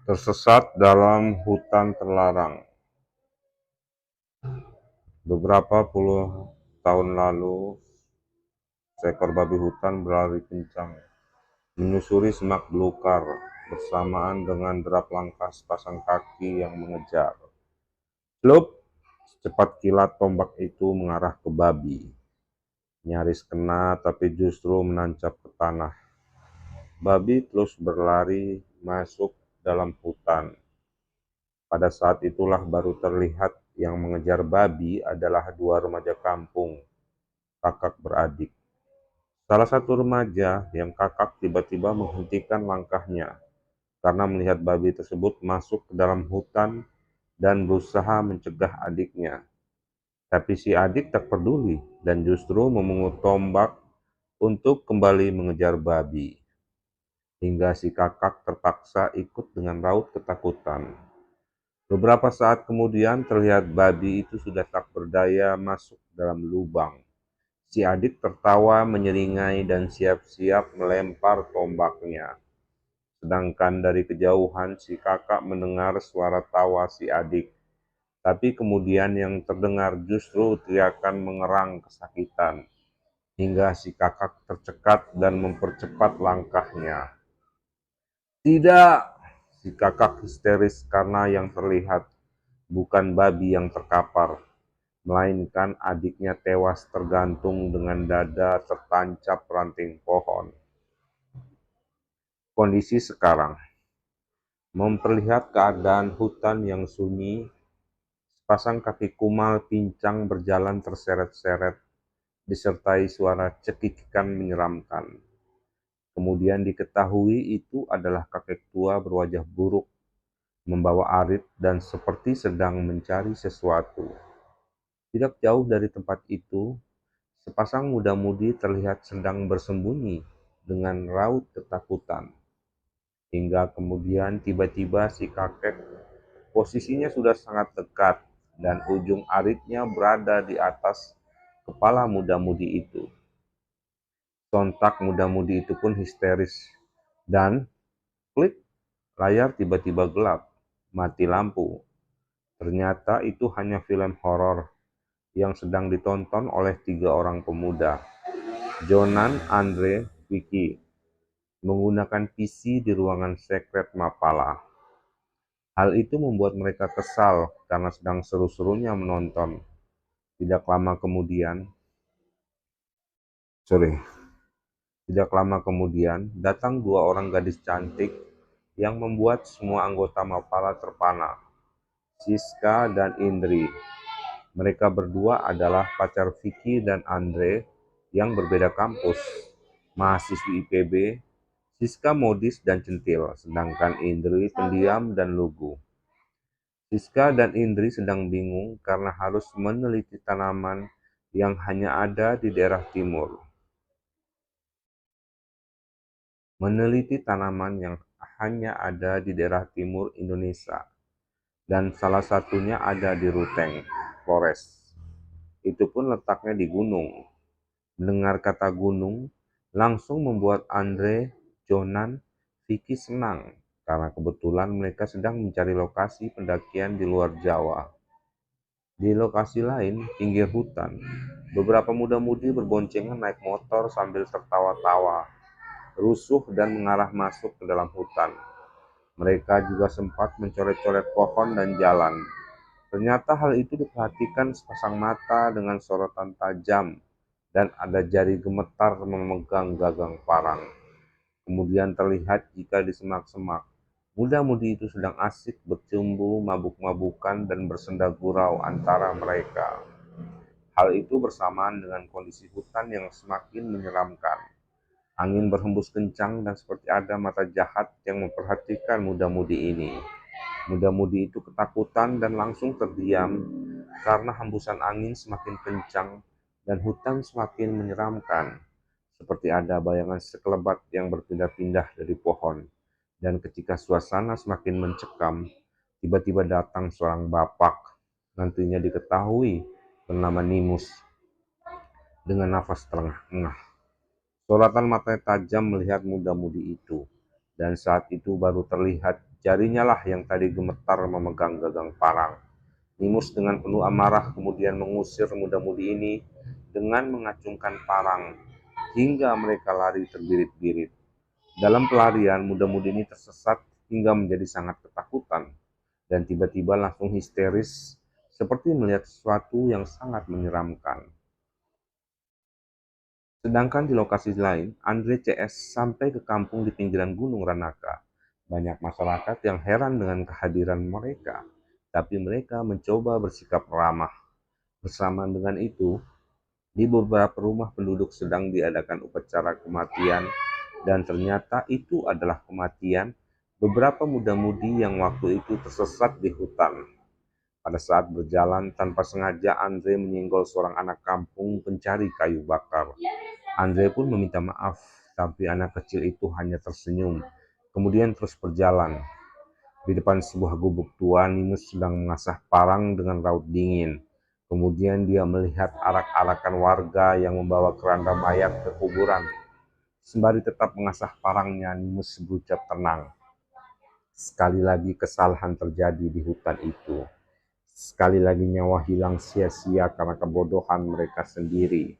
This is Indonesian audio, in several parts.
Tersesat dalam hutan terlarang. Beberapa puluh tahun lalu, seekor babi hutan berlari kencang, menyusuri semak belukar, bersamaan dengan derap langkah sepasang kaki yang mengejar. Slup! Secepat kilat tombak itu mengarah ke babi. Nyaris kena, tapi justru menancap ke tanah. Babi terus berlari masuk dalam hutan. Pada saat itulah baru terlihat yang mengejar babi adalah dua remaja kampung, kakak beradik. Salah satu remaja yang kakak tiba-tiba menghentikan langkahnya karena melihat babi tersebut masuk ke dalam hutan dan berusaha mencegah adiknya. Tapi si adik tak peduli dan justru memungut tombak untuk kembali mengejar babi. Hingga si kakak terpaksa ikut dengan raut ketakutan. Beberapa saat kemudian terlihat babi itu sudah tak berdaya masuk dalam lubang. Si adik tertawa menyeringai dan siap-siap melempar tombaknya. Sedangkan dari kejauhan si kakak mendengar suara tawa si adik. Tapi kemudian yang terdengar justru teriakan mengerang kesakitan. Hingga si kakak tercekat dan mempercepat langkahnya. Tidak! Si kakak histeris karena yang terlihat bukan babi yang terkapar, melainkan adiknya tewas tergantung dengan dada tertancap ranting pohon. Kondisi sekarang memperlihat keadaan hutan yang sunyi, sepasang kaki kumal pincang berjalan terseret-seret, disertai suara cekikikan menyeramkan. Kemudian diketahui itu adalah kakek tua berwajah buruk, membawa arit dan seperti sedang mencari sesuatu. Tidak jauh dari tempat itu, sepasang muda-mudi terlihat sedang bersembunyi dengan raut ketakutan. Hingga kemudian tiba-tiba si kakek posisinya sudah sangat dekat dan ujung aritnya berada di atas kepala muda-mudi itu. Sontak muda-mudi itu pun histeris dan klik, layar tiba-tiba gelap, mati lampu. Ternyata itu hanya film horor yang sedang ditonton oleh 3 orang pemuda, Jonan, Andre, Vicky, menggunakan PC di ruangan sekret Mapala. Hal itu membuat mereka kesal karena sedang seru-serunya menonton. Tidak lama kemudian, datang 2 orang gadis cantik yang membuat semua anggota Mapala terpana, Siska dan Indri. Mereka berdua adalah pacar Vicky dan Andre yang berbeda kampus. Mahasiswi IPB, Siska modis dan centil, sedangkan Indri pendiam dan lugu. Siska dan Indri sedang bingung karena harus meneliti tanaman yang hanya ada di daerah timur. Indonesia, dan salah satunya ada di Ruteng, Flores. Itu pun letaknya di gunung. Mendengar kata gunung, langsung membuat Andre, Jonan, Vicky senang, karena kebetulan mereka sedang mencari lokasi pendakian di luar Jawa. Di lokasi lain, pinggir hutan, beberapa muda-mudi berboncengan naik motor sambil tertawa-tawa, rusuh dan mengarah masuk ke dalam hutan. Mereka juga sempat mencoret-coret pohon dan jalan. Ternyata hal itu diperhatikan sepasang mata dengan sorotan tajam dan ada jari gemetar memegang gagang parang. Kemudian terlihat jika di semak-semak, muda-mudi itu sedang asik bercumbu, mabuk-mabukan dan bersenda gurau antara mereka. Hal itu bersamaan dengan kondisi hutan yang semakin menyeramkan. Angin berhembus kencang dan seperti ada mata jahat yang memperhatikan muda-mudi ini. Muda-mudi itu ketakutan dan langsung terdiam karena hembusan angin semakin kencang dan hutan semakin menyeramkan. Seperti ada bayangan sekelebat yang berpindah-pindah dari pohon. Dan ketika suasana semakin mencekam, tiba-tiba datang seorang bapak, nantinya diketahui bernama Nimus, dengan nafas terengah-engah. Soratan matanya tajam melihat muda-mudi itu. Dan saat itu baru terlihat jarinya lah yang tadi gemetar memegang gagang parang. Nimus dengan penuh amarah kemudian mengusir muda-mudi ini dengan mengacungkan parang hingga mereka lari terbirit-birit. Dalam pelarian, muda-mudi ini tersesat hingga menjadi sangat ketakutan dan tiba-tiba langsung histeris seperti melihat sesuatu yang sangat menyeramkan. Sedangkan di lokasi lain, Andre CS sampai ke kampung di pinggiran Gunung Ranaka. Banyak masyarakat yang heran dengan kehadiran mereka, tapi mereka mencoba bersikap ramah. Bersamaan dengan itu, di beberapa rumah penduduk sedang diadakan upacara kematian, dan ternyata itu adalah kematian beberapa muda-mudi yang waktu itu tersesat di hutan. Pada saat berjalan, tanpa sengaja Andre menyenggol seorang anak kampung pencari kayu bakar. Andre pun meminta maaf, tapi anak kecil itu hanya tersenyum, kemudian terus berjalan. Di depan sebuah gubuk tua, Nimus sedang mengasah parang dengan raut dingin. Kemudian dia melihat arak-arakan warga yang membawa keranda mayat ke kuburan. Sembari tetap mengasah parangnya, Nimus berucap tenang. Sekali lagi kesalahan terjadi di hutan itu. Sekali lagi nyawa hilang sia-sia karena kebodohan mereka sendiri.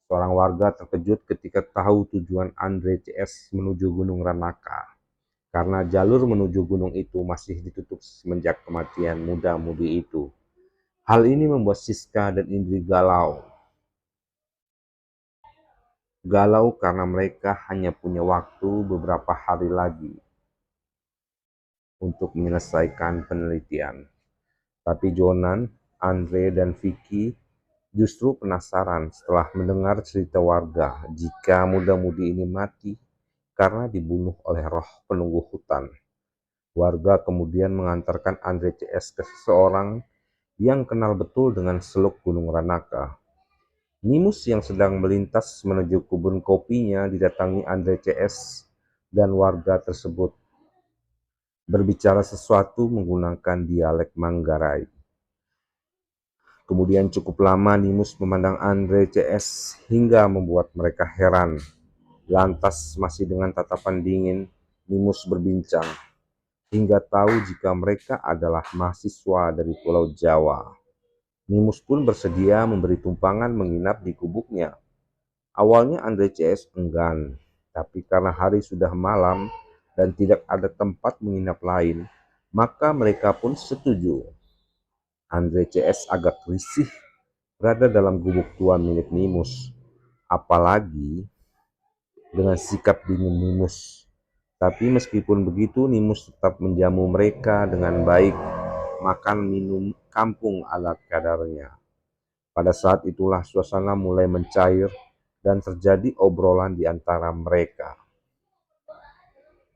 Seorang warga terkejut ketika tahu tujuan Andre CS menuju Gunung Ranaka, karena jalur menuju gunung itu masih ditutup semenjak kematian muda-mudi itu. Hal ini membuat Siska dan Indri galau. Galau karena mereka hanya punya waktu beberapa hari lagi untuk menyelesaikan penelitian. Tapi Jonan, Andre, dan Vicky justru penasaran setelah mendengar cerita warga jika muda-mudi ini mati karena dibunuh oleh roh penunggu hutan. Warga kemudian mengantarkan Andre CS ke seseorang yang kenal betul dengan Seluk Gunung Ranaka. Nimus yang sedang melintas menuju kebun kopinya didatangi Andre CS dan warga tersebut berbicara sesuatu menggunakan dialek Manggarai. Kemudian cukup lama Nimus memandang Andre CS hingga membuat mereka heran. Lantas masih dengan tatapan dingin, Nimus berbincang hingga tahu jika mereka adalah mahasiswa dari Pulau Jawa. Nimus pun bersedia memberi tumpangan menginap di gubuknya. Awalnya Andre CS enggan, tapi karena hari sudah malam dan tidak ada tempat menginap lain, maka mereka pun setuju. Andre CS agak risih berada dalam gubuk tua milik Nimus, apalagi dengan sikap dingin Nimus. Tapi meskipun begitu, Nimus tetap menjamu mereka dengan baik, makan minum kampung ala kadarnya. Pada saat itulah suasana mulai mencair dan terjadi obrolan di antara mereka.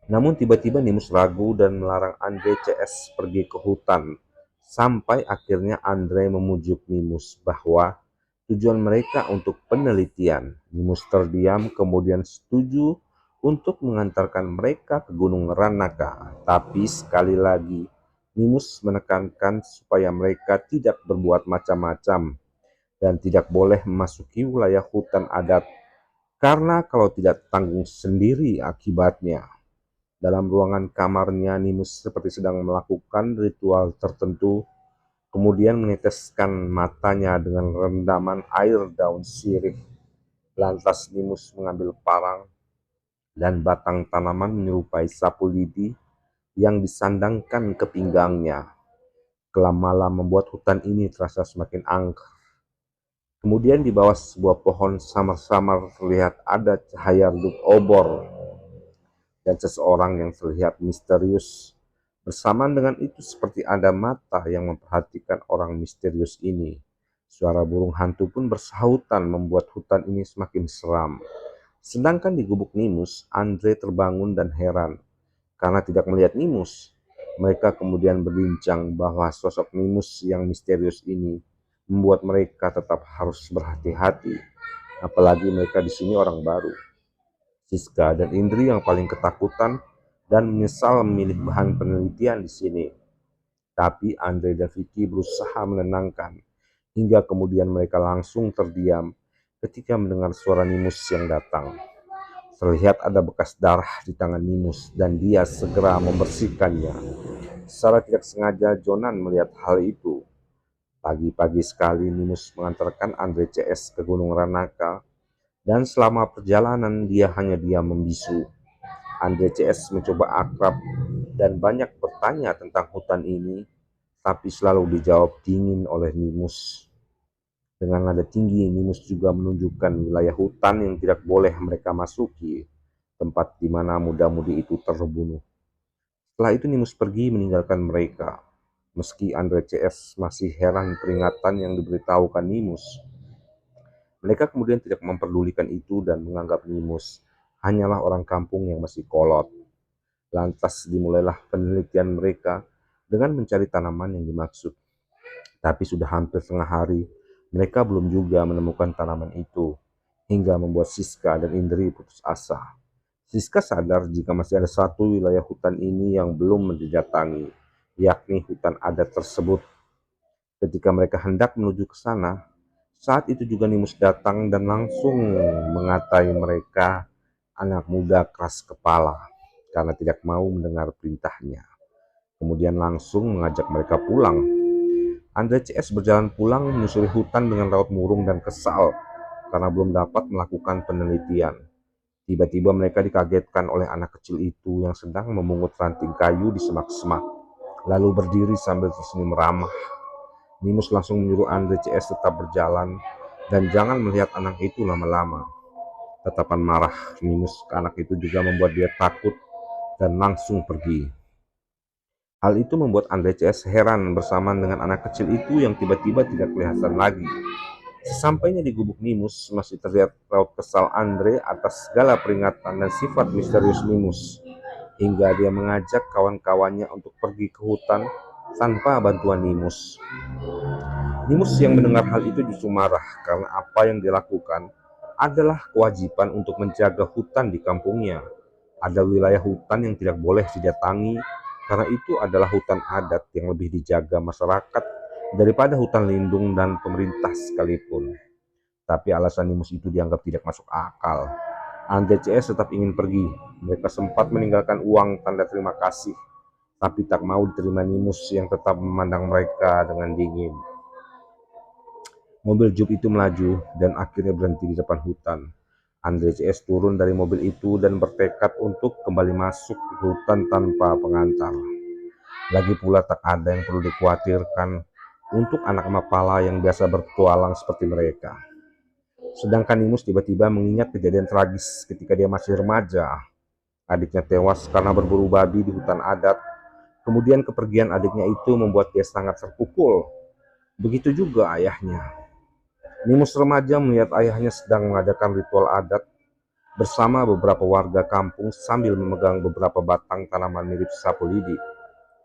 Namun tiba-tiba Nimus ragu dan melarang Andre CS pergi ke hutan. Sampai akhirnya Andre memujuk Nimus bahwa tujuan mereka untuk penelitian. Nimus terdiam kemudian setuju untuk mengantarkan mereka ke Gunung Ranaka. Tapi sekali lagi Nimus menekankan supaya mereka tidak berbuat macam-macam dan tidak boleh memasuki wilayah hutan adat, karena kalau tidak tanggung sendiri akibatnya. Dalam ruangan kamarnya, Nimus seperti sedang melakukan ritual tertentu, kemudian meneteskan matanya dengan rendaman air daun sirih. Lantas Nimus mengambil parang dan batang tanaman menyerupai sapu lidi yang disandangkan ke pinggangnya. Kelam-malam membuat hutan ini terasa semakin angker. Kemudian di bawah sebuah pohon samar-samar terlihat ada cahaya redup obor dan seseorang yang terlihat misterius. Bersamaan dengan itu seperti ada mata yang memperhatikan orang misterius ini. Suara burung hantu pun bersahutan membuat hutan ini semakin seram. Sedangkan di gubuk Nimus, Andre terbangun dan heran karena tidak melihat Nimus. Mereka kemudian berbincang bahwa sosok Nimus yang misterius ini membuat mereka tetap harus berhati-hati, apalagi mereka di sini orang baru. Siska dan Indri yang paling ketakutan dan menyesal memilih bahan penelitian di sini. Tapi Andre dan Vicky berusaha menenangkan, hingga kemudian mereka langsung terdiam ketika mendengar suara Nimus yang datang. Terlihat ada bekas darah di tangan Nimus dan dia segera membersihkannya. Secara tidak sengaja Jonan melihat hal itu. Pagi-pagi sekali Nimus mengantarkan Andre CS ke Gunung Ranaka dan selama perjalanan dia hanya diam membisu. Andre CS mencoba akrab dan banyak bertanya tentang hutan ini, tapi selalu dijawab dingin oleh Nimus. Dengan nada tinggi, Nimus juga menunjukkan wilayah hutan yang tidak boleh mereka masuki, tempat di mana muda-mudi itu terbunuh. Setelah itu Nimus pergi meninggalkan mereka. Meski Andre CS masih heran peringatan yang diberitahukan Nimus, mereka kemudian tidak memperdulikan itu dan menganggap Nimus hanyalah orang kampung yang masih kolot. Lantas dimulailah penelitian mereka dengan mencari tanaman yang dimaksud. Tapi sudah hampir setengah hari, mereka belum juga menemukan tanaman itu, hingga membuat Siska dan Indri putus asa. Siska sadar jika masih ada satu wilayah hutan ini yang belum didatangi, yakni hutan adat tersebut. Ketika mereka hendak menuju ke sana, saat itu juga Nimus datang dan langsung mengatai mereka, anak muda keras kepala, karena tidak mau mendengar perintahnya. Kemudian langsung mengajak mereka pulang. Andre CS berjalan pulang menyusuri hutan dengan raut murung dan kesal karena belum dapat melakukan penelitian. Tiba-tiba mereka dikagetkan oleh anak kecil itu yang sedang memungut ranting kayu di semak-semak, lalu berdiri sambil tersenyum ramah. Nimus langsung menyuruh Andre CS tetap berjalan dan jangan melihat anak itu lama-lama. Tatapan marah Nimus ke anak itu juga membuat dia takut dan langsung pergi. Hal itu membuat Andre CS heran bersamaan dengan anak kecil itu yang tiba-tiba tidak kelihatan lagi. Sesampainya di gubuk Nimus, masih terlihat raut kesal Andre atas segala peringatan dan sifat misterius Nimus, hingga dia mengajak kawan-kawannya untuk pergi ke hutan tanpa bantuan Nimus. Nimus yang mendengar hal itu justru marah karena apa yang dilakukan adalah kewajiban untuk menjaga hutan di kampungnya. Ada wilayah hutan yang tidak boleh didatangi karena itu adalah hutan adat yang lebih dijaga masyarakat daripada hutan lindung dan pemerintah sekalipun. Tapi alasan Nimus itu dianggap tidak masuk akal. Andre CS tetap ingin pergi. Mereka sempat meninggalkan uang tanda terima kasih, tapi tak mau diterima Nimus yang tetap memandang mereka dengan dingin. Mobil Jeep itu melaju dan akhirnya berhenti di depan hutan. Andre CS turun dari mobil itu dan bertekad untuk kembali masuk ke hutan tanpa pengantar. Lagi pula tak ada yang perlu dikhawatirkan untuk anak mapala yang biasa bertualang seperti mereka. Sedangkan Nimus tiba-tiba mengingat kejadian tragis ketika dia masih remaja. Adiknya tewas karena berburu babi di hutan adat. Kemudian kepergian adiknya itu membuat dia sangat terpukul. Begitu juga ayahnya. Nimus remaja melihat ayahnya sedang mengadakan ritual adat bersama beberapa warga kampung sambil memegang beberapa batang tanaman mirip sapu lidi.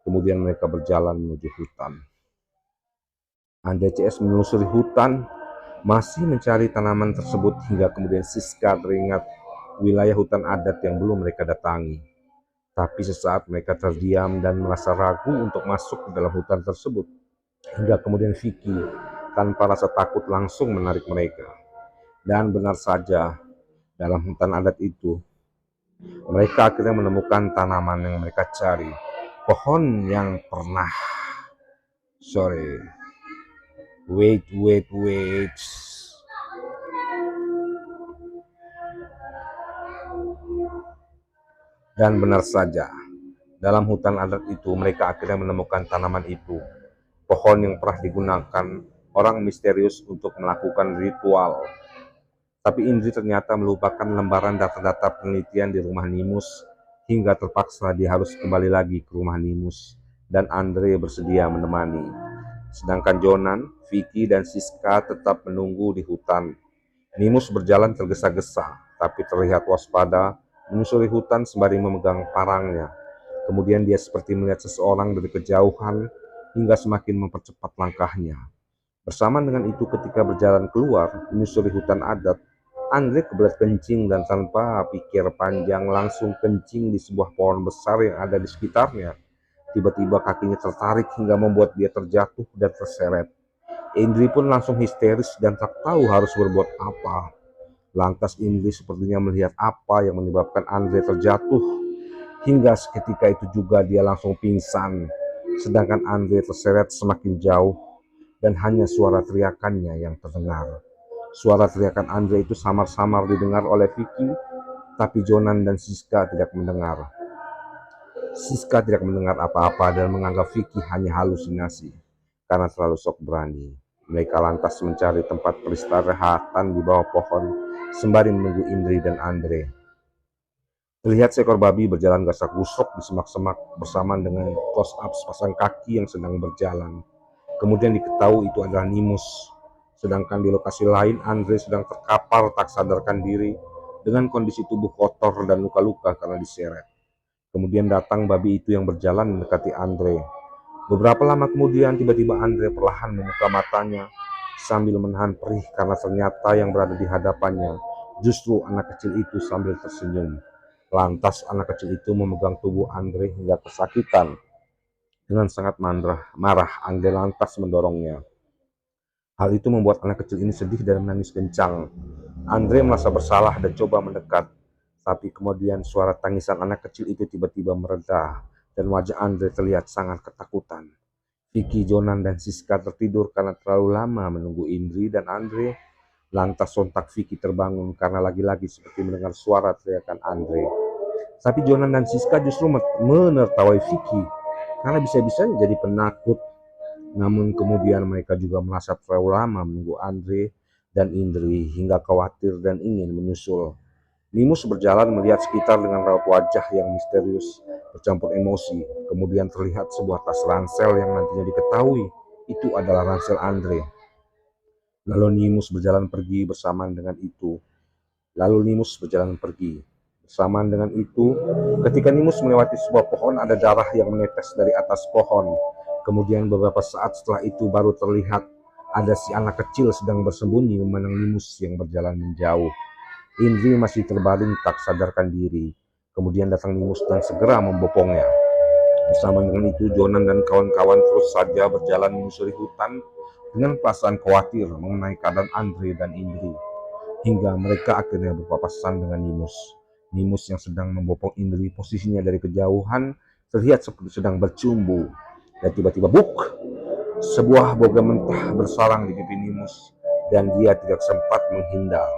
Kemudian mereka berjalan menuju hutan. Andre CS menelusuri hutan, masih mencari tanaman tersebut hingga kemudian Siska teringat wilayah hutan adat yang belum mereka datangi. Tapi sesaat mereka terdiam dan merasa ragu untuk masuk ke dalam hutan tersebut. Hingga kemudian Vicky tanpa rasa takut langsung menarik mereka. Dan benar saja, dalam hutan adat itu, mereka akhirnya menemukan tanaman yang mereka cari. Pohon yang pernah... Wait. Dan benar saja, dalam hutan adat itu mereka akhirnya menemukan tanaman itu. Pohon yang pernah digunakan orang misterius untuk melakukan ritual. Tapi Indri ternyata melupakan lembaran data-data penelitian di rumah Nimus hingga terpaksa dia harus kembali lagi ke rumah Nimus dan Andre bersedia menemani. Sedangkan Jonan, Vicky, dan Siska tetap menunggu di hutan. Nimus berjalan tergesa-gesa, tapi terlihat waspada menyusuri hutan sembari memegang parangnya. Kemudian dia seperti melihat seseorang dari kejauhan hingga semakin mempercepat langkahnya. Bersamaan dengan itu ketika berjalan keluar menyusuri hutan adat, Andre kebelet kencing dan tanpa pikir panjang langsung kencing di sebuah pohon besar yang ada di sekitarnya. Tiba-tiba kakinya tertarik hingga membuat dia terjatuh dan terseret. Indri pun langsung histeris dan tak tahu harus berbuat apa. Lantas Indri sepertinya melihat apa yang menyebabkan Andre terjatuh. Hingga seketika itu juga dia langsung pingsan. Sedangkan Andre terseret semakin jauh dan hanya suara teriakannya yang terdengar. Suara teriakan Andre itu samar-samar didengar oleh Vicky, tapi Jonan dan Siska tidak mendengar. Siska tidak mendengar apa-apa dan menganggap Vicky hanya halusinasi karena terlalu sok berani. Mereka lantas mencari tempat peristirahatan di bawah pohon sembari menunggu Indri dan Andre. Terlihat seekor babi berjalan gasak-gusuk di semak-semak bersamaan dengan close-up sepasang kaki yang sedang berjalan. Kemudian diketahui itu adalah Nimus. Sedangkan di lokasi lain Andre sedang terkapar tak sadarkan diri dengan kondisi tubuh kotor dan luka-luka karena diseret. Kemudian datang babi itu yang berjalan mendekati Andre. Beberapa lama kemudian tiba-tiba Andre perlahan membuka matanya sambil menahan perih karena ternyata yang berada di hadapannya justru anak kecil itu sambil tersenyum. Lantas anak kecil itu memegang tubuh Andre hingga kesakitan. Dengan sangat marah, Andre lantas mendorongnya. Hal itu membuat anak kecil ini sedih dan menangis kencang. Andre merasa bersalah dan coba mendekat. Tapi kemudian suara tangisan anak kecil itu tiba-tiba mereda dan wajah Andre terlihat sangat ketakutan. Vicky, Jonan, dan Siska tertidur karena terlalu lama menunggu Indri dan Andre. Lantas sontak Vicky terbangun karena lagi-lagi seperti mendengar suara teriakan Andre. Tapi Jonan dan Siska justru menertawai Vicky karena bisa-bisanya jadi penakut. Namun kemudian mereka juga merasa terlalu lama menunggu Andre dan Indri hingga khawatir dan ingin menyusul. Nimus berjalan melihat sekitar dengan raut wajah yang misterius bercampur emosi. Kemudian terlihat sebuah tas ransel yang nantinya diketahui itu adalah ransel Andre. Lalu Nimus berjalan pergi bersamaan dengan itu. Bersamaan dengan itu, ketika Nimus melewati sebuah pohon, ada darah yang menetes dari atas pohon. Kemudian beberapa saat setelah itu baru terlihat ada si anak kecil sedang bersembunyi memandang Nimus yang berjalan menjauh. Indri masih terbaring tak sadarkan diri. Kemudian datang Nimus dan segera membopongnya. Bersama dengan itu, Jonan dan kawan-kawan terus saja berjalan menyusuri hutan dengan perasaan khawatir mengenai keadaan Andre dan Indri. Hingga mereka akhirnya berpapasan dengan Nimus. Nimus yang sedang membopong Indri posisinya dari kejauhan terlihat seperti sedang bercumbu. Dan tiba-tiba buk! Sebuah boga mentah bersarang di pipi Nimus dan dia tidak sempat menghindar.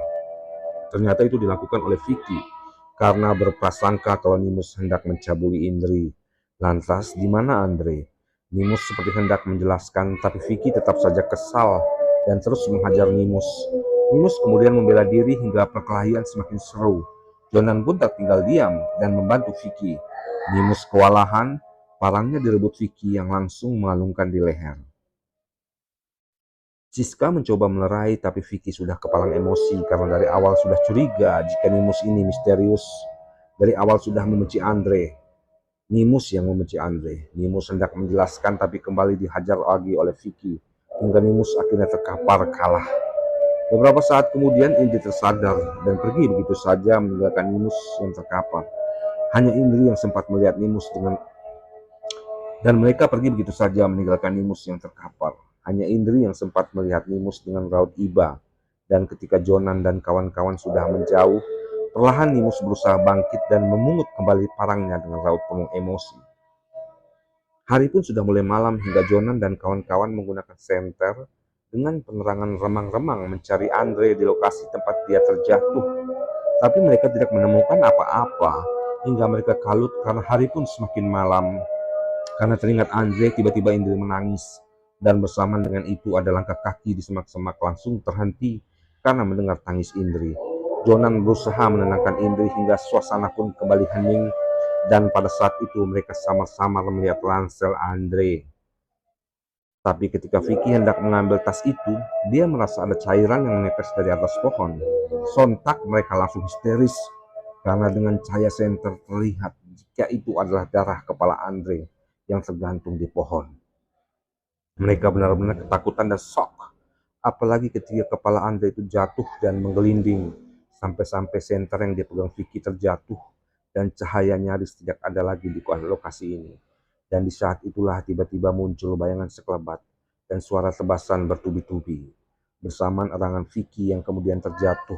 Ternyata itu dilakukan oleh Vicky karena berprasangka kalau Nimus hendak mencabuli Indri. Lantas di mana Andre? Nimus seperti hendak menjelaskan, tapi Vicky tetap saja kesal dan terus menghajar Nimus. Nimus kemudian membela diri hingga perkelahian semakin seru. Jonan pun tak tinggal diam dan membantu Vicky. Nimus kewalahan, parangnya direbut Vicky yang langsung mengalungkan di leher. Siska mencoba melerai, tapi Vicky sudah kepalang emosi karena dari awal sudah curiga jika Nimus ini misterius. Dari awal sudah membenci Andre. Nimus yang membenci Andre. Nimus hendak menjelaskan tapi kembali dihajar lagi oleh Vicky. Hingga Nimus akhirnya terkapar kalah. Beberapa saat kemudian Indri tersadar dan pergi begitu saja meninggalkan Nimus yang terkapar. Hanya Indri yang sempat melihat Nimus dan mereka pergi begitu saja meninggalkan Nimus yang terkapar. Hanya Indri yang sempat melihat Nimus dengan raut iba. Dan ketika Jonan dan kawan-kawan sudah menjauh, perlahan Nimus berusaha bangkit dan memungut kembali parangnya dengan raut penuh emosi. Hari pun sudah mulai malam hingga Jonan dan kawan-kawan menggunakan senter dengan penerangan remang-remang mencari Andre di lokasi tempat dia terjatuh. Tapi mereka tidak menemukan apa-apa hingga mereka kalut karena hari pun semakin malam. Karena teringat Andre, tiba-tiba Indri menangis. Dan bersamaan dengan itu ada langkah kaki di semak-semak langsung terhenti karena mendengar tangis Indri. Jonan berusaha menenangkan Indri hingga suasana pun kembali hening. Dan pada saat itu mereka sama-sama melihat ransel Andre. Tapi ketika Vicky hendak mengambil tas itu, dia merasa ada cairan yang menetes dari atas pohon. Sontak mereka langsung histeris karena dengan cahaya senter terlihat jika itu adalah darah kepala Andre yang tergantung di pohon. Mereka benar-benar ketakutan dan shock. Apalagi ketika kepala Andre itu jatuh dan menggelinding. Sampai-sampai senter yang dipegang Vicky terjatuh dan cahaya nyaris tidak ada lagi di lokasi ini. Dan di saat itulah tiba-tiba muncul bayangan sekelebat dan suara tebasan bertubi-tubi. Bersamaan erangan Vicky yang kemudian terjatuh.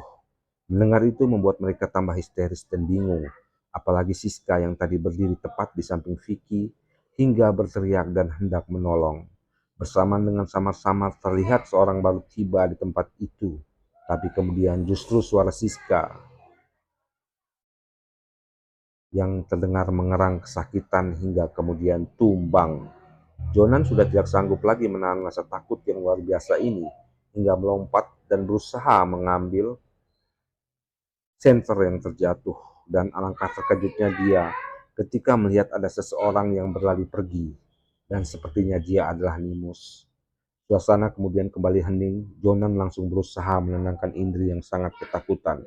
Mendengar itu membuat mereka tambah histeris dan bingung, apalagi Siska yang tadi berdiri tepat di samping Vicky hingga berteriak dan hendak menolong. Bersamaan dengan samar-samar terlihat seorang baru tiba di tempat itu, tapi kemudian justru suara Siska yang terdengar mengerang kesakitan hingga kemudian tumbang. Jonan sudah tidak sanggup lagi menahan rasa takut yang luar biasa ini, hingga melompat dan berusaha mengambil senter yang terjatuh, dan alangkah terkejutnya dia ketika melihat ada seseorang yang berlari pergi, dan sepertinya dia adalah Nimus. Suasana kemudian kembali hening. Jonan langsung berusaha menenangkan Indri yang sangat ketakutan,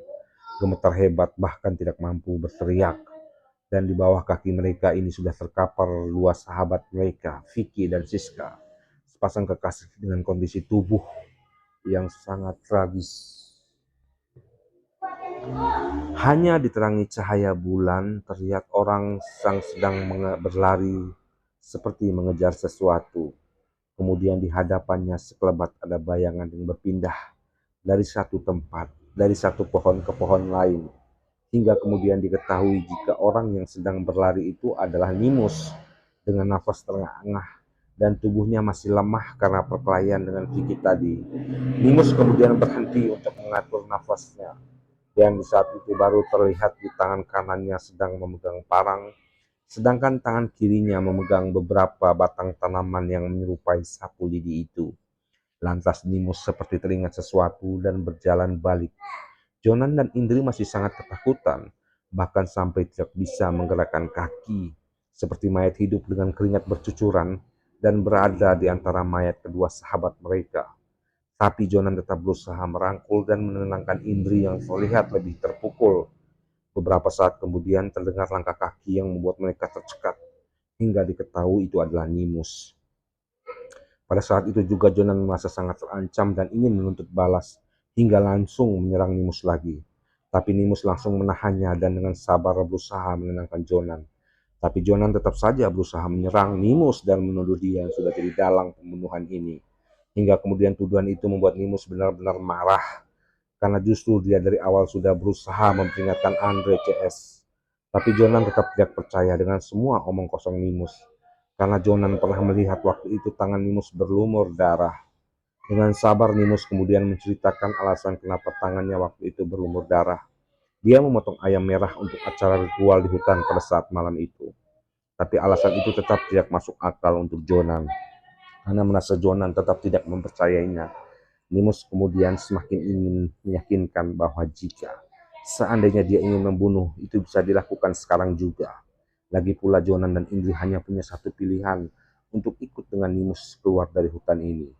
gemetar hebat bahkan tidak mampu berteriak. Dan di bawah kaki mereka ini sudah terkapar dua sahabat mereka, Vicky dan Siska, sepasang kekasih dengan kondisi tubuh yang sangat tragis. Hanya diterangi cahaya bulan, terlihat orang yang sedang berlari seperti mengejar sesuatu. Kemudian di hadapannya sekelebat ada bayangan yang berpindah dari satu tempat, dari satu pohon ke pohon lain. Hingga kemudian diketahui jika orang yang sedang berlari itu adalah Nimus dengan nafas terengah-engah dan tubuhnya masih lemah karena perkelahian dengan Vicky tadi. Nimus kemudian berhenti untuk mengatur nafasnya, dan di saat itu baru terlihat di tangan kanannya sedang memegang parang, sedangkan tangan kirinya memegang beberapa batang tanaman yang menyerupai sapu lidi itu. Lantas Nimus seperti teringat sesuatu dan berjalan balik. Jonan dan Indri masih sangat ketakutan, bahkan sampai tidak bisa menggerakkan kaki, seperti mayat hidup dengan keringat bercucuran, dan berada di antara mayat kedua sahabat mereka. Tapi Jonan tetap berusaha merangkul dan menenangkan Indri yang terlihat lebih terpukul. Beberapa saat kemudian terdengar langkah kaki yang membuat mereka tercekat, hingga diketahui itu adalah Nimus. Pada saat itu juga Jonan merasa sangat terancam dan ingin menuntut balas, hingga langsung menyerang Nimus lagi. Tapi Nimus langsung menahannya dan dengan sabar berusaha menenangkan Jonan. Tapi Jonan tetap saja berusaha menyerang Nimus dan menuduh dia yang sudah jadi dalang pembunuhan ini. Hingga kemudian tuduhan itu membuat Nimus benar-benar marah, karena justru dia dari awal sudah berusaha memperingatkan Andre CS. Tapi Jonan tetap tidak percaya dengan semua omong kosong Nimus, karena Jonan pernah melihat waktu itu tangan Nimus berlumur darah. Dengan sabar Nimus kemudian menceritakan alasan kenapa tangannya waktu itu berlumur darah. Dia memotong ayam merah untuk acara ritual di hutan pada saat malam itu. Tapi alasan itu tetap tidak masuk akal untuk Jonan, karena merasa Jonan tetap tidak mempercayainya. Nimus kemudian semakin ingin meyakinkan bahwa jika seandainya dia ingin membunuh, itu bisa dilakukan sekarang juga. Lagi pula Jonan dan Indri hanya punya satu pilihan, untuk ikut dengan Nimus keluar dari hutan ini.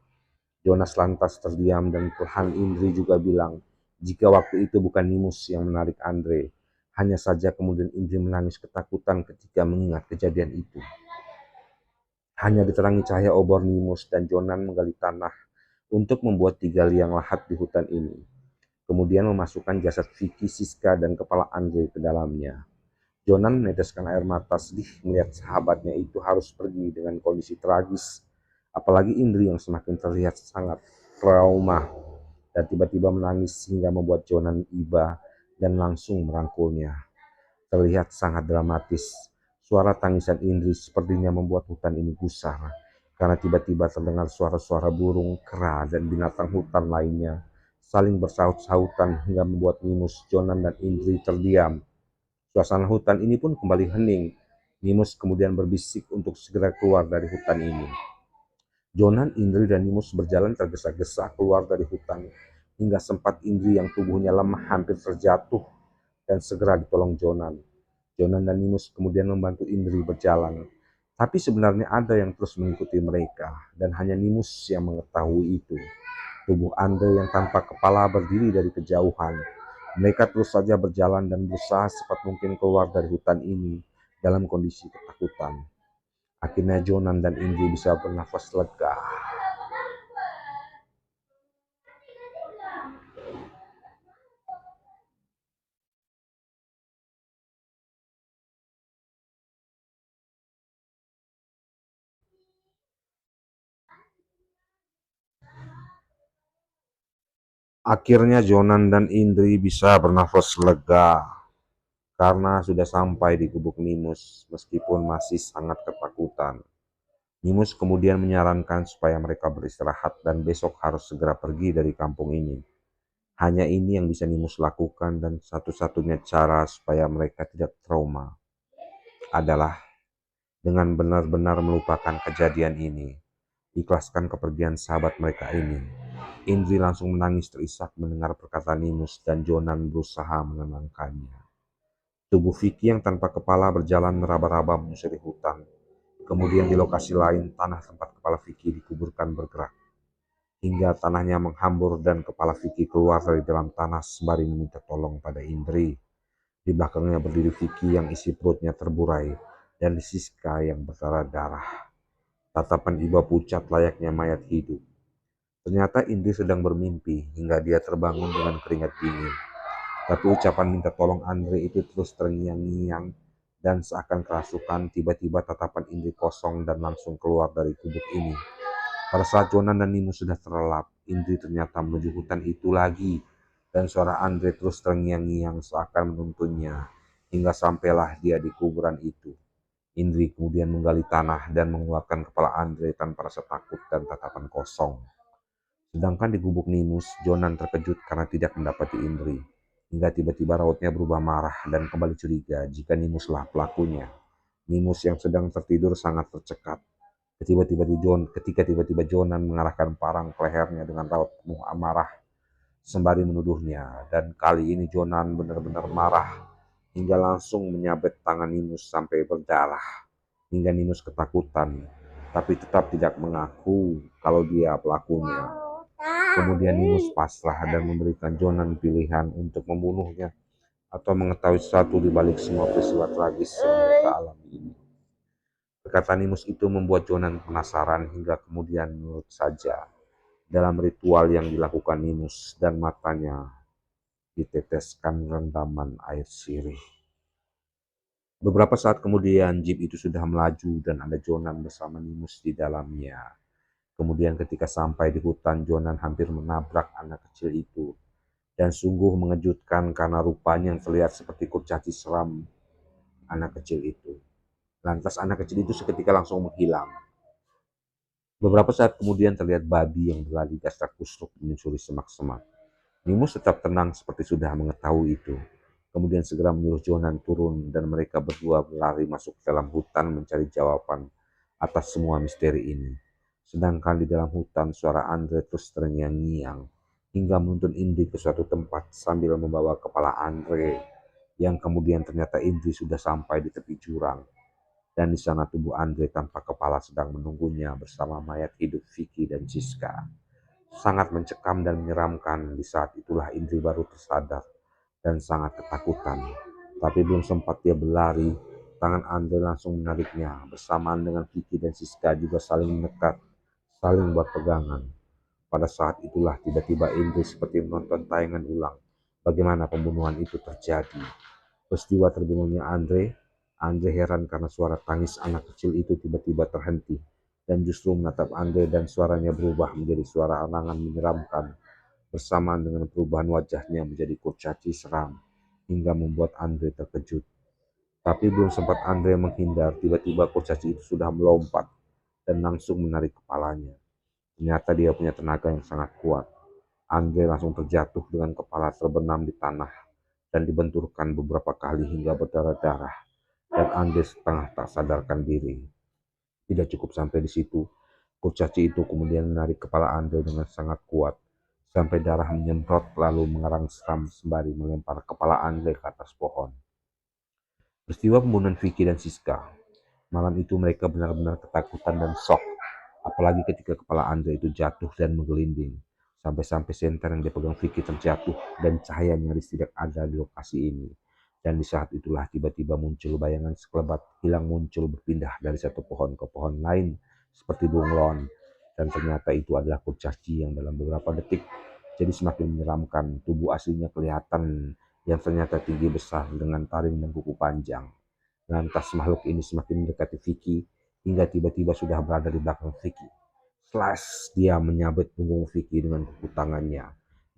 Jonas lantas terdiam dan perlahan Indri juga bilang, jika waktu itu bukan Nimus yang menarik Andre. Hanya saja kemudian Indri menangis ketakutan ketika mengingat kejadian itu. Hanya diterangi cahaya obor Nimus dan Jonan menggali tanah untuk membuat 3 liang lahat di hutan ini. Kemudian memasukkan jasad Vicky, Siska, dan kepala Andre ke dalamnya. Jonan meneteskan air mata sedih melihat sahabatnya itu harus pergi dengan kondisi tragis. Apalagi Indri yang semakin terlihat sangat trauma dan tiba-tiba menangis hingga membuat Jonan iba dan langsung merangkulnya. Terlihat sangat dramatis. Suara tangisan Indri sepertinya membuat hutan ini gusar, karena tiba-tiba terdengar suara-suara burung, kera, dan binatang hutan lainnya saling bersaut-sautan hingga membuat Nimus, Jonan, dan Indri terdiam. Suasana hutan ini pun kembali hening. Nimus kemudian berbisik untuk segera keluar dari hutan ini. Jonan, Indri, dan Nimus berjalan tergesa-gesa keluar dari hutan, hingga sempat Indri yang tubuhnya lemah hampir terjatuh dan segera ditolong Jonan. Jonan dan Nimus kemudian membantu Indri berjalan. Tapi sebenarnya ada yang terus mengikuti mereka, dan hanya Nimus yang mengetahui itu. Tubuh Andre yang tanpa kepala berdiri dari kejauhan. Mereka terus saja berjalan dan berusaha secepat mungkin keluar dari hutan ini dalam kondisi ketakutan. Akhirnya Jonan dan Indri bisa bernafas lega. Akhirnya Jonan dan Indri bisa bernafas lega karena sudah sampai di gubuk Nimus meskipun masih sangat ketakutan. Nimus kemudian menyarankan supaya mereka beristirahat dan besok harus segera pergi dari kampung ini. Hanya ini yang bisa Nimus lakukan dan satu-satunya cara supaya mereka tidak trauma adalah dengan benar-benar melupakan kejadian ini. Ikhlaskan kepergian sahabat mereka ini. Indri langsung menangis terisak mendengar perkataan Nimus dan Jonan berusaha menenangkannya. Tubuh Vicky yang tanpa kepala berjalan meraba-raba menyusuri hutan. Kemudian di lokasi lain, tanah tempat kepala Vicky dikuburkan bergerak. Hingga tanahnya menghambur dan kepala Vicky keluar dari dalam tanah sembari meminta tolong pada Indri. Di belakangnya berdiri Vicky yang isi perutnya terburai dan Siska yang berdarah-darah. Tatapan iba pucat layaknya mayat hidup. Ternyata Indri sedang bermimpi hingga dia terbangun dengan keringat dingin. Tapi ucapan minta tolong Andre itu terus terngiang-ngiang dan seakan kerasukan. Tiba-tiba tatapan Indri kosong dan langsung keluar dari gubuk ini. Pada saat Jonan dan Nino sudah terlelap, Indri ternyata menuju hutan itu lagi. Dan suara Andre terus terngiang-ngiang seakan menuntunnya. Hingga sampailah dia di kuburan itu. Indri kemudian menggali tanah dan mengeluarkan kepala Andre tanpa rasa takut dan tatapan kosong. Sedangkan di gubuk Nimus, Jonan terkejut karena tidak mendapati Indri. Hingga tiba-tiba rautnya berubah marah dan kembali curiga jika Nimuslah pelakunya. Nimus yang sedang tertidur sangat tercekat. Ketika tiba-tiba Jonan mengarahkan parang ke lehernya dengan raut penuh amarah sembari menuduhnya. Dan kali ini Jonan benar-benar marah hingga langsung menyabet tangan Nimus sampai berdarah. Hingga Nimus ketakutan, tapi tetap tidak mengaku kalau dia pelakunya. Kemudian Nimus pasrah dan memberikan Jonan pilihan untuk membunuhnya atau mengetahui sesuatu di balik semua peristiwa tragis yang mereka alami ini. Perkataan Nimus itu membuat Jonan penasaran hingga kemudian menurut saja dalam ritual yang dilakukan Nimus dan matanya diteteskan rendaman air sirih. Beberapa saat kemudian jeep itu sudah melaju dan ada Jonan bersama Nimus di dalamnya. Kemudian ketika sampai di hutan, Jonan hampir menabrak anak kecil itu. Dan sungguh mengejutkan karena rupanya yang terlihat seperti kurcaci seram anak kecil itu. Lantas anak kecil itu seketika langsung menghilang. Beberapa saat kemudian terlihat babi yang berlari gasrak-gusruk menyusuri semak-semak. Nimus tetap tenang seperti sudah mengetahui itu. Kemudian segera menyuruh Jonan turun dan mereka berdua berlari masuk ke dalam hutan mencari jawaban atas semua misteri ini. Sedangkan di dalam hutan suara Andre terus terngiang-ngiang hingga menuntun Indri ke suatu tempat sambil membawa kepala Andre yang kemudian ternyata Indri sudah sampai di tepi jurang. Dan di sana tubuh Andre tanpa kepala sedang menunggunya bersama mayat hidup Vicky dan Siska. Sangat mencekam dan menyeramkan. Di saat itulah Indri baru tersadar dan sangat ketakutan. Tapi belum sempat dia berlari, tangan Andre langsung menariknya. Bersamaan dengan Vicky dan Siska juga saling mendekat, saling berpegangan. Pada saat itulah tiba-tiba Indri seperti menonton tayangan ulang bagaimana pembunuhan itu terjadi. Peristiwa terbunuhnya Andre heran karena suara tangis anak kecil itu tiba-tiba terhenti dan justru menatap Andre dan suaranya berubah menjadi suara arangan menyeramkan bersamaan dengan perubahan wajahnya menjadi kurcaci seram hingga membuat Andre terkejut. Tapi belum sempat Andre menghindar, tiba-tiba kurcaci itu sudah melompat dan langsung menarik kepalanya. Ternyata dia punya tenaga yang sangat kuat. Andre langsung terjatuh dengan kepala terbenam di tanah dan dibenturkan beberapa kali hingga berdarah-darah. Dan Andre setengah tak sadarkan diri. Tidak cukup sampai di situ, kurcaci itu kemudian menarik kepala Andre dengan sangat kuat sampai darah menyemprot lalu mengerang seram sembari melempar kepala Andre ke atas pohon. Peristiwa pembunuhan Vicky dan Siska. Malam itu mereka benar-benar ketakutan dan shock. Apalagi ketika kepala Andre itu jatuh dan menggelinding. Sampai-sampai senter yang dipegang Vicky terjatuh dan cahaya nyaris tidak ada di lokasi ini. Dan di saat itulah tiba-tiba muncul bayangan sekelebat hilang muncul berpindah dari satu pohon ke pohon lain seperti bunglon. Dan ternyata itu adalah kurcaci yang dalam beberapa detik jadi semakin menyeramkan. Tubuh aslinya kelihatan yang ternyata tinggi besar dengan taring dan kuku panjang. Lantas makhluk ini semakin mendekati Vicky hingga tiba-tiba sudah berada di belakang Vicky. Slash, dia menyabet punggung Vicky dengan kuku tangannya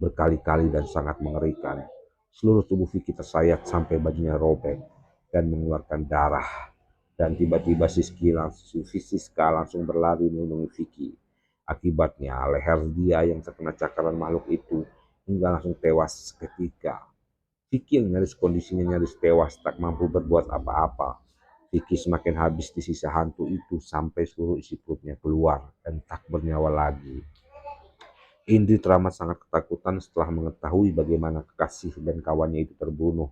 berkali-kali dan sangat mengerikan. Seluruh tubuh Vicky tersayat sampai bajunya robek dan mengeluarkan darah. Dan tiba-tiba Siska langsung berlari melindungi Vicky. Akibatnya leher dia yang terkena cakaran makhluk itu hingga langsung tewas seketika. Vicky yang nyaris kondisinya nyaris tewas tak mampu berbuat apa-apa. Vicky semakin habis di sisa hantu itu sampai seluruh isi perutnya keluar dan tak bernyawa lagi. Indri teramat sangat ketakutan setelah mengetahui bagaimana kekasih dan kawannya itu terbunuh.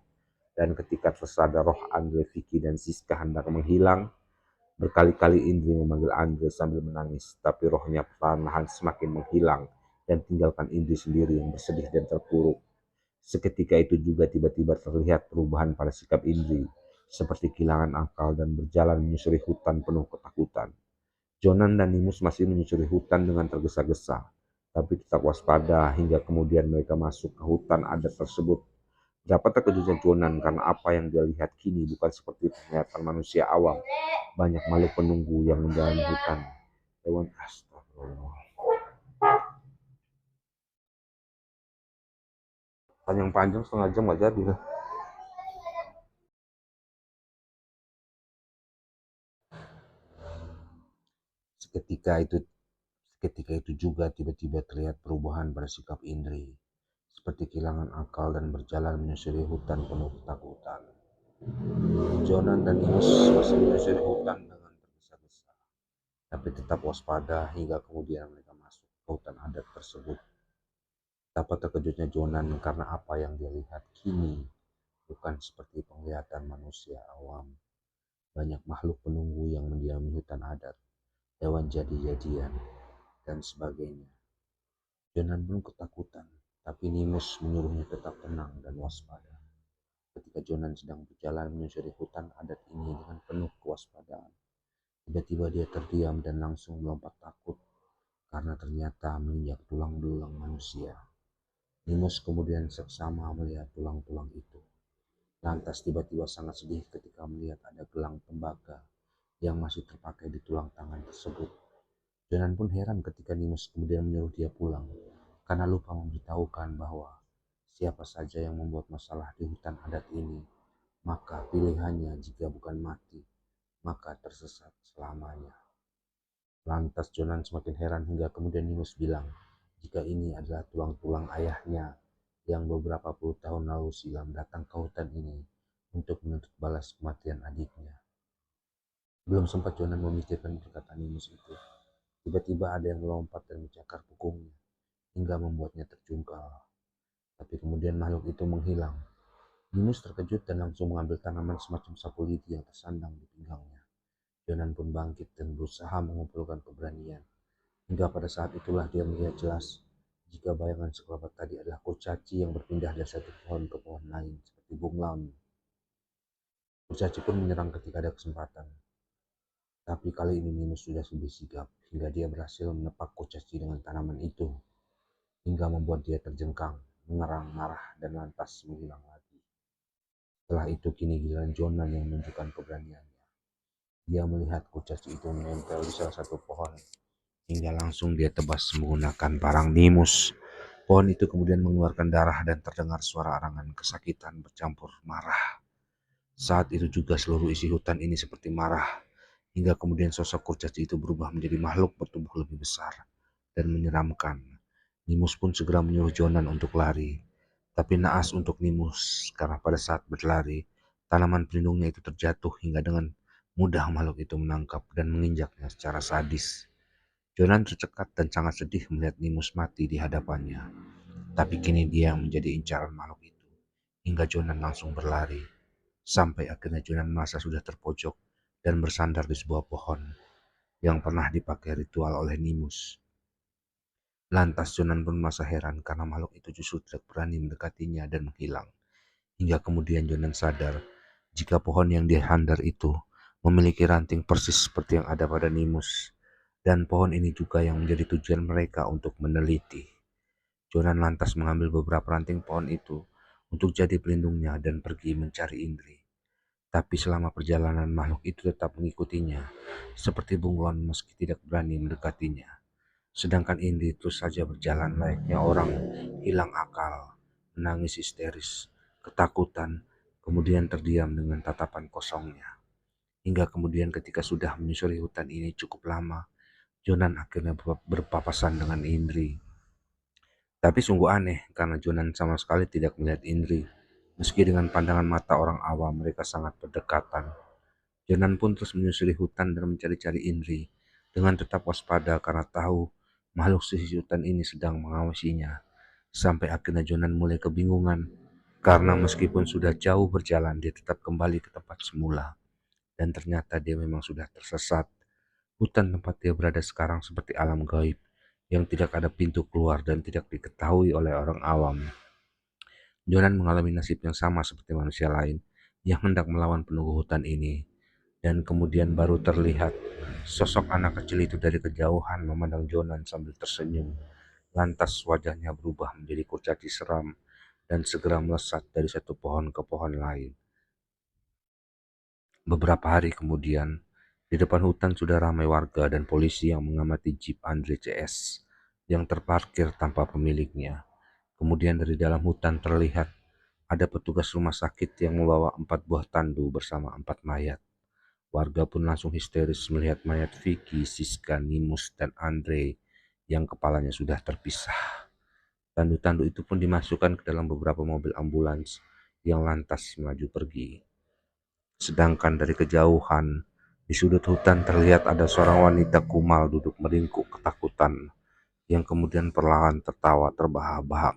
Dan ketika tersadar roh Andre, Vicky, dan Siska hendak menghilang, berkali-kali Indri memanggil Andre sambil menangis, tapi rohnya perlahan-lahan semakin menghilang dan tinggalkan Indri sendiri yang bersedih dan terpuruk. Seketika itu juga tiba-tiba terlihat perubahan pada sikap Indri, seperti kehilangan akal dan berjalan menyusuri hutan penuh ketakutan. Jonan dan Nimus masih menyusuri hutan dengan tergesa-gesa, tapi tetap waspada hingga kemudian mereka masuk ke hutan adat tersebut. Dapat terkejutnya Jonan karena apa yang dia lihat kini bukan seperti penglihatan manusia awam. Banyak makhluk penunggu yang menjalani hutan. Hewan astagfirullah. Panjang-panjang setengah jam gak jadi lah. Seketika itu Ketika itu juga tiba-tiba terlihat perubahan pada sikap Indri, seperti kehilangan akal dan berjalan menyusuri hutan penuh ketakutan. Jonan dan Nimus masih menyusuri hutan dengan tergesa-gesa, tapi tetap waspada hingga kemudian mereka masuk ke hutan adat tersebut. Betapa terkejutnya Jonan karena apa yang dia lihat kini bukan seperti penglihatan manusia awam. Banyak makhluk penunggu yang mendiami hutan adat, hewan jadi-jadian, dan sebagainya. Jonan pun ketakutan, tapi Nimus menyuruhnya tetap tenang dan waspada. Ketika Jonan sedang berjalan menyusuri hutan adat ini dengan penuh kewaspadaan, tiba-tiba dia terdiam dan langsung melompat takut karena ternyata menginjak tulang belulang manusia. Nimus kemudian seksama melihat tulang-tulang itu. Lantas tiba-tiba sangat sedih ketika melihat ada gelang tembaga yang masih terpakai di tulang tangan tersebut. Jonan pun heran ketika Nimus kemudian menyuruh dia pulang, karena lupa memberitahukan bahwa siapa saja yang membuat masalah di hutan adat ini, maka pilihannya jika bukan mati, maka tersesat selamanya. Lantas Jonan semakin heran hingga kemudian Nimus bilang, jika ini adalah tulang-tulang ayahnya yang beberapa puluh tahun lalu silam datang ke hutan ini untuk menuntut balas kematian adiknya. Belum sempat Jonan memikirkan perkataan Nimus itu, tiba-tiba ada yang melompat dan mencakar pungungnya hingga membuatnya terjungkal. Tapi kemudian makhluk itu menghilang. Nimus terkejut dan langsung mengambil tanaman semacam sapu lidi yang tersandang di pinggangnya. Jonan pun bangkit dan berusaha mengumpulkan keberanian. Hingga pada saat itulah dia melihat jelas jika bayangan sekerabat tadi adalah kurcaci yang berpindah dari satu pohon ke pohon lain seperti bunglon. Kurcaci pun menyerang ketika ada kesempatan. Tapi kali ini Nimus sudah lebih sigap hingga dia berhasil menepak kurcaci dengan tanaman itu hingga membuat dia terjengkang, mengerang, marah, dan lantas menghilang lagi. Setelah itu kini giliran Jonan yang menunjukkan keberaniannya. Dia melihat kurcaci itu menempel di salah satu pohon hingga langsung dia tebas menggunakan parang Nimus. Pohon itu kemudian mengeluarkan darah dan terdengar suara arangan kesakitan bercampur marah. Saat itu juga seluruh isi hutan ini seperti marah, hingga kemudian sosok kurcaci itu berubah menjadi makhluk bertubuh lebih besar dan menyeramkan. Nimus pun segera menyuruh Jonan untuk lari. Tapi naas untuk Nimus, karena pada saat berlari, tanaman pelindungnya itu terjatuh hingga dengan mudah makhluk itu menangkap dan menginjaknya secara sadis. Jonan tercekat dan sangat sedih melihat Nimus mati di hadapannya. Tapi kini dia yang menjadi incaran makhluk itu. Hingga Jonan langsung berlari. Sampai akhirnya Jonan merasa sudah terpojok dan bersandar di sebuah pohon yang pernah dipakai ritual oleh Nimus. Lantas Jonan pun merasa heran karena makhluk itu justru tidak berani mendekatinya dan menghilang. Hingga kemudian Jonan sadar jika pohon yang dihandar itu memiliki ranting persis seperti yang ada pada Nimus. Dan pohon ini juga yang menjadi tujuan mereka untuk meneliti. Jonan lantas mengambil beberapa ranting pohon itu untuk jadi pelindungnya dan pergi mencari Indri. Tapi selama perjalanan makhluk itu tetap mengikutinya, seperti bunglon meski tidak berani mendekatinya. Sedangkan Indri terus saja berjalan layaknya orang hilang akal, menangis histeris, ketakutan, kemudian terdiam dengan tatapan kosongnya. Hingga kemudian ketika sudah menyusuri hutan ini cukup lama, Jonan akhirnya berpapasan dengan Indri. Tapi sungguh aneh karena Jonan sama sekali tidak melihat Indri. Meski dengan pandangan mata orang awam mereka sangat berdekatan. Jonan pun terus menyusuri hutan dan mencari-cari Indri dengan tetap waspada karena tahu makhluk sisi hutan ini sedang mengawasinya. Sampai akhirnya Jonan mulai kebingungan karena meskipun sudah jauh berjalan dia tetap kembali ke tempat semula. Dan ternyata dia memang sudah tersesat. Hutan tempat dia berada sekarang seperti alam gaib yang tidak ada pintu keluar dan tidak diketahui oleh orang awam. Jonan mengalami nasib yang sama seperti manusia lain yang hendak melawan penunggu hutan ini. Dan kemudian baru terlihat sosok anak kecil itu dari kejauhan memandang Jonan sambil tersenyum. Lantas wajahnya berubah menjadi kurcaci seram dan segera melesat dari satu pohon ke pohon lain. Beberapa hari kemudian, di depan hutan sudah ramai warga dan polisi yang mengamati Jeep Andre CS yang terparkir tanpa pemiliknya. Kemudian dari dalam hutan terlihat ada petugas rumah sakit yang membawa 4 buah tandu bersama 4 mayat. Warga pun langsung histeris melihat mayat Vicky, Siska, Nimus, dan Andre yang kepalanya sudah terpisah. Tandu-tandu itu pun dimasukkan ke dalam beberapa mobil ambulans yang lantas melaju pergi. Sedangkan dari kejauhan, di sudut hutan terlihat ada seorang wanita kumal duduk meringkuk ketakutan, yang kemudian perlahan tertawa terbahak-bahak,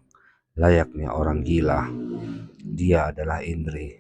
layaknya orang gila. Dia adalah Indri.